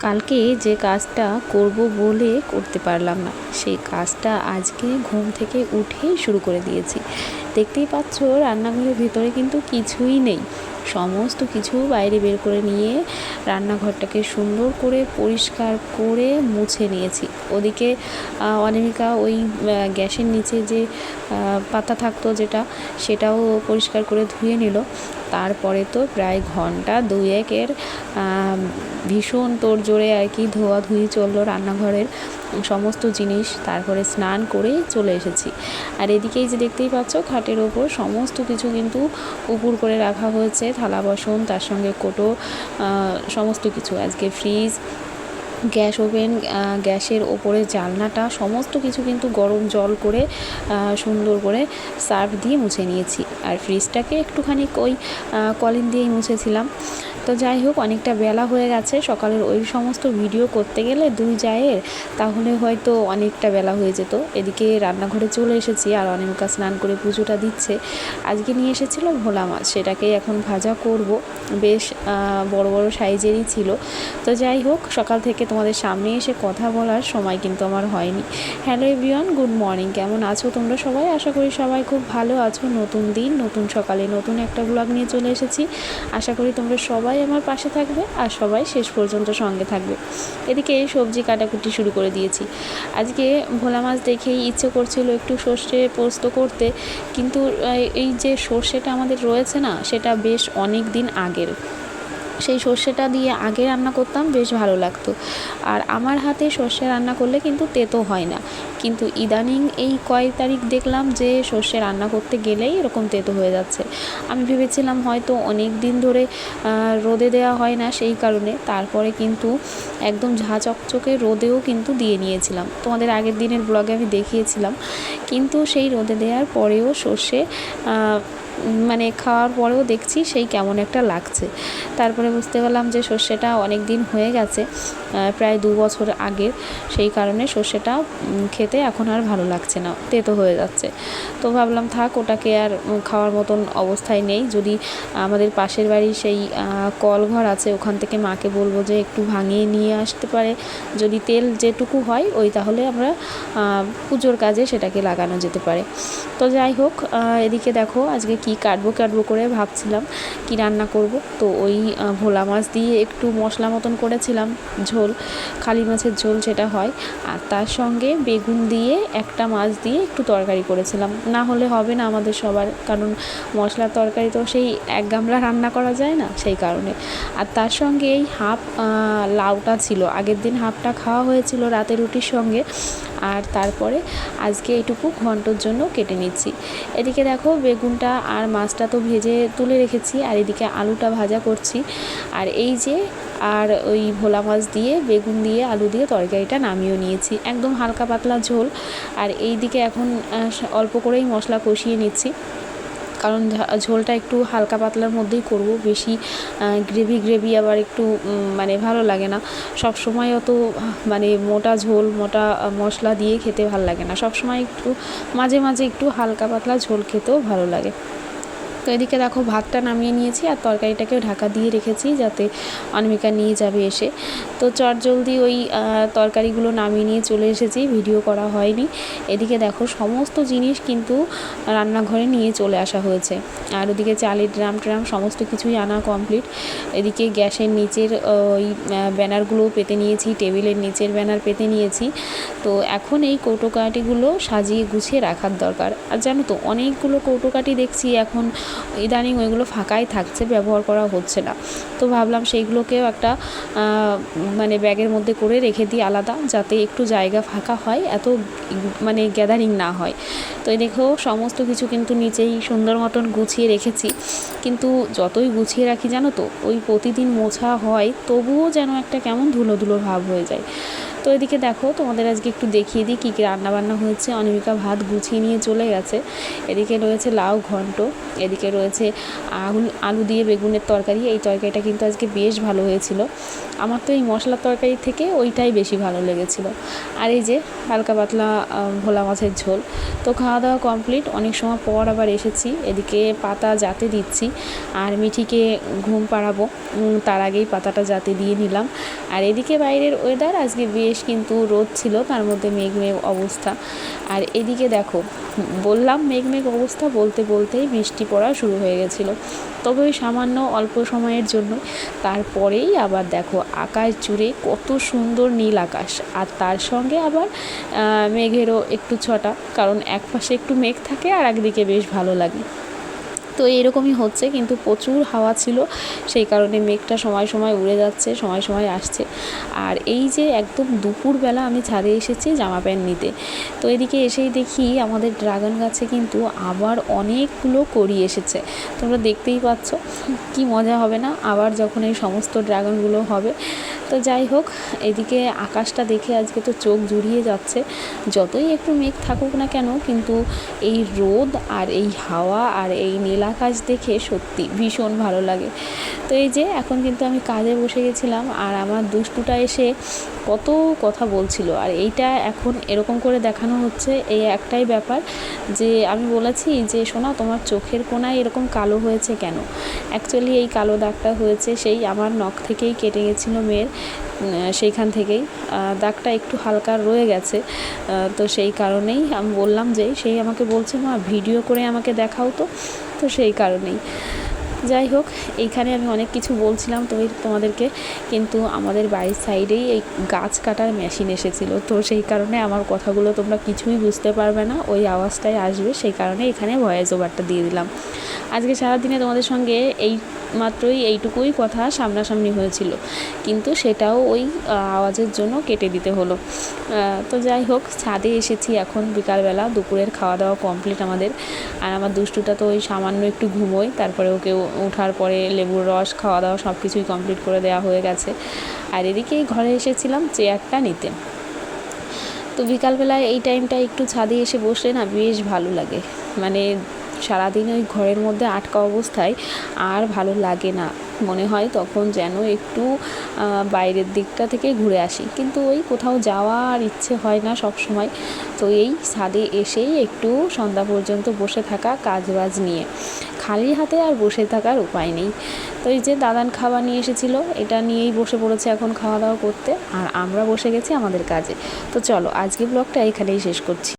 কালকে যে কাজটা করব বলে করতে পারলাম না, সেই কাজটা আজকে ঘুম থেকে উঠেই শুরু করে দিয়েছি। দেখতেই পাচ্ছ রান্নাঘরের ভেতরে কিন্তু কিছুই নেই, সমস্ত কিছু বাইরে বের করে নিয়ে রান্নাঘরটাকে সুন্দর করে পরিষ্কার করে মুছে নিয়েছি। ওদিকে অনামিকা ওই গ্যাসের নিচে যে পাতা থাকতো সেটাও পরিষ্কার করে ধুয়ে নিল। তারপরে তো প্রায় ঘন্টা দুয়েকের ভীষণ তোড়জোড়ে আর কি ধোয়াধুয়ি চললো রান্নাঘরের সমস্ত জিনিস। তারপরে স্নান করেই চলে এসেছি। আর এদিকেই যে দেখতেই পাচ্ছ খাটের ওপর সমস্ত কিছু কিন্তু উপুর করে রাখা হয়েছে, থালা বাসন, তার সঙ্গে কোটো, সমস্ত কিছু। আজকে ফ্রিজ, গ্যাস ওভেন, গ্যাসের ওপরে জানলাটা সমস্ত কিছু কিন্তু গরম জল করে সুন্দর করে সার্ফ দিয়ে মুছে নিয়েছি। আর ফ্রিজটাকে একটুখানি ওই কলিন দিয়েই মুছেছিলাম। তো যাই হোক, অনেকটা বেলা হয়ে গেছে। সকালের ওই সমস্ত ভিডিও করতে গেলে দুই জায়ের তাহলে হয়তো অনেকটা বেলা হয়ে যেত। এদিকে রান্নাঘরে চলে এসেছি আর অনামিকা স্নান করে পুজোটা দিচ্ছে। আজকে নিয়ে এসেছিলো ভোলা মাছ, সেটাকেই এখন ভাজা করব। বেশ বড় বড় সাইজেরই ছিল। তো যাই হোক, সকাল থেকে তোমাদের সামনে এসে কথা বলার সময় কিন্তু আমার হয়নি। Hello everyone, good morning. কেমন আছো তোমরা সবাই? আশা করি সবাই খুব ভালো আছো। নতুন দিন, নতুন সকালে নতুন একটা ব্লগ নিয়ে চলে এসেছি। আশা করি তোমরা সবাই আমার পাশে থাকবে আর সবাই শেষ পর্যন্ত সঙ্গে থাকবে। এদিকে সবজি কাটাকুটি শুরু করে দিয়েছি। আজকে ভোলা মাছ দেখেই ইচ্ছে করছিল একটু সর্ষে পোস্ত করতে, কিন্তু এই যে সর্ষেটা আমাদের রয়েছে না, সেটা বেশ অনেক দিন আগের। সেই সর্ষেটা দিয়ে আগে রান্না করতাম, বেশ ভালো লাগতো। আর আমার হাতে সর্ষে রান্না করলে কিন্তু তেতো হয় না, কিন্তু ইদানিং এই কয়েক তারিখ দেখলাম যে সর্ষে রান্না করতে গেলেই এরকম তেতো হয়ে যাচ্ছে। আমি ভেবেছিলাম হয়তো অনেক দিন ধরে রোদে দেওয়া হয় না, সেই কারণে। তারপরে কিন্তু একদম ঝাঁ চকচকে রোদেও কিন্তু দিয়ে নিয়েছিলাম, তোমাদের আগের দিনের ব্লগে আমি দেখিয়েছিলাম। কিন্তু সেই রোদে দেওয়ার পরেও সর্ষে মানে খাওয়ার পরেও দেখছি সেই কেমন একটা লাগছে। তারপরে বুঝতে পারলাম যে সর্ষেটা অনেক দিন হয়ে গেছে, প্রায় 2 বছর আগে। সেই কারণে সর্ষেটা খেতে এখন আর ভালো লাগছে না, তেতো হয়ে যাচ্ছে। তো ভাবলাম থাক, ওটাকে আর খাওয়ার মতন অবস্থায় নেই। যদি আমাদের পাশের বাড়ি সেই কলঘর আছে, ওখান থেকে মাকে বলবো যে একটু ভাঙিয়ে নিয়ে আসতে পারে, যদি তেল যেটুকু হয় ওই, তাহলে আমরা পুজোর কাজে সেটাকে লাগানো যেতে পারে। তো যাই হোক, এদিকে দেখো আজকে কি কাটবো করে ভাবছিলাম কি রান্না করব। তো ওই ভোলা মাছ দিয়ে একটু মশলা মতন করেছিলাম ঝোল, খালি মাছের ঝোল যেটা হয়। আর তার সঙ্গে বেগুন দিয়ে একটা মাছ দিয়ে একটু তরকারি করেছিলাম। না হলে হবে না আমাদের সবার, কারণ মশলার তরকারি তো সেই এক গামলা রান্না করা যায় না, সেই কারণে। আর তার সঙ্গে এই হাফ লাউটা ছিল, আগের দিন হাফটা খাওয়া হয়েছিল রাতে রুটির সঙ্গে। আর তারপরে আজকে এইটুকু ঘন্টর জন্য কেটে নিচ্ছি। এদিকে দেখো বেগুনটা আর মাছটা তো ভেজে তুলে রেখেছি, আর এদিকে আলুটা ভাজা করছি। আর এই যে আর ওই ভোলা মাছ দিয়ে বেগুন দিয়ে আলু দিয়ে তরকারিটা নামিয়েও নিয়েছি, একদম হালকা পাতলা ঝোল। আর এই দিকে এখন অল্প করেই মশলা কষিয়ে নিচ্ছি, কারণ ঝোলটা একটু হালকা পাতলার মধ্যেই করব। বেশি গ্রেভি আবার একটু মানে ভালো লাগে না সব সময়। অত মানে মোটা ঝোল, মোটা মশলা দিয়ে খেতে ভালো লাগে না। সব সময় একটু মাঝে মাঝে একটু হালকা পাতলা ঝোল খেতেও ভালো লাগে। তো এদিকে দেখো ভাতটা নামিয়ে নিয়েছি আর তরকারিটাকেও ঢাকা দিয়ে রেখেছি, যাতে অনামিকা নিয়ে যাবে এসে। তো চটজলদি ওই তরকারিগুলো নামিয়ে নিয়ে চলে এসেছি, ভিডিও করা হয়নি। এদিকে দেখো সমস্ত জিনিস কিন্তু রান্নাঘরে নিয়ে চলে আসা হয়েছে। আর ওদিকে চালের ড্রাম সমস্ত কিছুই আনা কমপ্লিট। এদিকে গ্যাসের নিচের ওই ব্যানারগুলোও পেতে নিয়েছি, টেবিলের নিচের ব্যানার পেতে নিয়েছি। তো এখন এই কৌটোকাঠিগুলো সাজিয়ে গুছিয়ে রাখার দরকার। আর জানো তো, অনেকগুলো কৌটোকাঠি দেখছি এখন ইদানিং ওইগুলো ফাঁকাই থাকছে, ব্যবহার করা হচ্ছে না। তো ভাবলাম সেইগুলোকেও একটা মানে ব্যাগের মধ্যে করে রেখে দিই আলাদা, যাতে একটু জায়গা ফাঁকা হয়, এত মানে গ্যাদারিং না হয়। তো এই দেখো সমস্ত কিছু কিন্তু নিচেই সুন্দর মতন গুছিয়ে রেখেছি। কিন্তু যতই গুছিয়ে রাখি জানো তো, ওই প্রতিদিন মোছা হয় তবুও যেন একটা কেমন ধুলো ধুলো ভাব হয়ে যায়। তো এদিকে দেখো তোমাদের আজকে একটু দেখিয়ে দিই কী কী রান্নাবান্না হয়েছে। অনামিকা ভাত গুছিয়ে নিয়ে চলে গেছে। এদিকে রয়েছে লাউ ঘন্ট, এদিকে রয়েছে আলু দিয়ে বেগুনের তরকারি। এই তরকারিটা কিন্তু আজকে বেশ ভালো হয়েছিল। আমার তো এই মশলার তরকারি থেকে ওইটাই বেশি ভালো লেগেছিলো। আর এই যে হালকা পাতলা ভোলা মাছের ঝোল। তো খাওয়া দাওয়া কমপ্লিট, অনেক সময় পর আবার এসেছি, এদিকে পাতা জাতে দিচ্ছি আর মিঠিকে ঘুম পাড়াবো, তার আগেই পাতাটা জাতে দিয়ে নিলাম। আর এদিকে বাইরের ওয়েদার আজকে বেশ কিন্তু রোদ ছিল, তার মধ্যে মেঘ মেঘ অবস্থা। আর এদিকে দেখো, বললাম মেঘ মেঘ অবস্থা, বলতে বলতেই বৃষ্টি পড়া শুরু হয়ে গেছিলো, তবে ওই সামান্য অল্প সময়ের জন্য। তারপরেই আবার দেখো আকাশ জুড়ে কত সুন্দর নীল আকাশ, আর তার সঙ্গে আবার মেঘেরও একটু ছটা, কারণ এক পাশে একটু মেঘ থাকে আর একদিকে বেশ ভালো লাগে। তো এরকমই হচ্ছে, কিন্তু প্রচুর হাওয়া ছিল, সেই কারণে মেঘটা সময় সময় উড়ে যাচ্ছে, সময় সময় আসছে। আর এই যে একদম দুপুরবেলা আমি ছাদে এসেছি জামা প্যান্ট নিতে, তো এদিকে এসেই দেখি আমাদের ড্রাগন গাছে কিন্তু আবার অনেকগুলো কড়ি এসেছে। তোমরা দেখতেই পাচ্ছ, কি মজা হবে না আবার যখন এই সমস্ত ড্রাগনগুলো হবে। তো যাই হোক, এদিকে আকাশটা দেখে আজকে তো চোখ জুড়িয়ে যাচ্ছে। যতই একটু মেঘ থাকুক না কেন, কিন্তু এই রোদ আর এই হাওয়া আর এই নীল আকাশ দেখে সত্যি ভীষণ ভালো লাগে। তো এই যে এখন কিন্তু আমি কাজে বসে গেছিলাম, আর আমার দুষ্টুটা এসে কত কথা বলছিল, আর এইটা এখন এরকম করে দেখানো হচ্ছে। এই একটাই ব্যাপার যে আমি বলেছি যে শোনা, তোমার চোখের কোণায় এরকম কালো হয়েছে কেন? অ্যাকচুয়ালি এই কালো দাগটা হয়েছে সেই আমার নখ থেকেই কেটে গেছিলো মেয়ের, সেইখান থেকেই দাগটা একটু হালকা রয়ে গেছে। তো সেই কারণেই আমি বললাম, যে সেই আমাকে বলছে মা ভিডিও করে আমাকে দেখাও তো, তো সেই কারণেই। যাই হোক, এইখানে আমি অনেক কিছু বলছিলাম তোমাদেরকে, কিন্তু আমাদের বাড়ির সাইডেই এই গাছ কাটার মেশিন এসেছিলো, তো সেই কারণে আমার কথাগুলো তোমরা কিছুই বুঝতে পারবে না, ওই আওয়াজটাই আসবে, সেই কারণে এখানে ভয়েস ওভারটা দিয়ে দিলাম। আজকে সারাদিনে তোমাদের সঙ্গে এই মাত্রই এইটুকুই কথা সামনাসামনি হয়েছিল, কিন্তু সেটাও ওই আওয়াজের জন্য কেটে দিতে হলো। তো যাই হোক, ছাদে এসেছি এখন বিকালবেলা, দুপুরের খাওয়া দাওয়া কমপ্লিট আমাদের। আর আমার দুষ্টুটা তো ওই সামান্য একটু ঘুমোয়, তারপরে ওকে ওঠার পরে লেবুর রস খাওয়া দাওয়া সব কিছুই কমপ্লিট করে দেওয়া হয়ে গেছে। আর এদিকেই ঘরে এসেছিলাম চেয়ারটা নিতে। তো বিকালবেলায় এই টাইমটা একটু ছাদে এসে বসলে না বেশ ভালো লাগে, মানে সারাদিন ওই ঘরের মধ্যে আটকা অবস্থায় আর ভালো লাগে না, মনে হয় তখন যেন একটু বাইরের দিকটা থেকে ঘুরে আসি, কিন্তু ওই কোথাও যাওয়ার ইচ্ছে হয় না সব সময়। তো এই ছাদে এসেই একটু সন্ধ্যা পর্যন্ত বসে থাকা, কাজবাজ নিয়ে খালি হাতে আর বসে থাকার উপায় নেই। তো এই যে দাদান খাবার নিয়ে এসেছিলো, এটা নিয়েই বসে পড়েছে এখন খাওয়া দাওয়া করতে, আর আমরা বসে গেছি আমাদের কাজে। তো চলো আজকে ব্লগটা এখানেই শেষ করছি।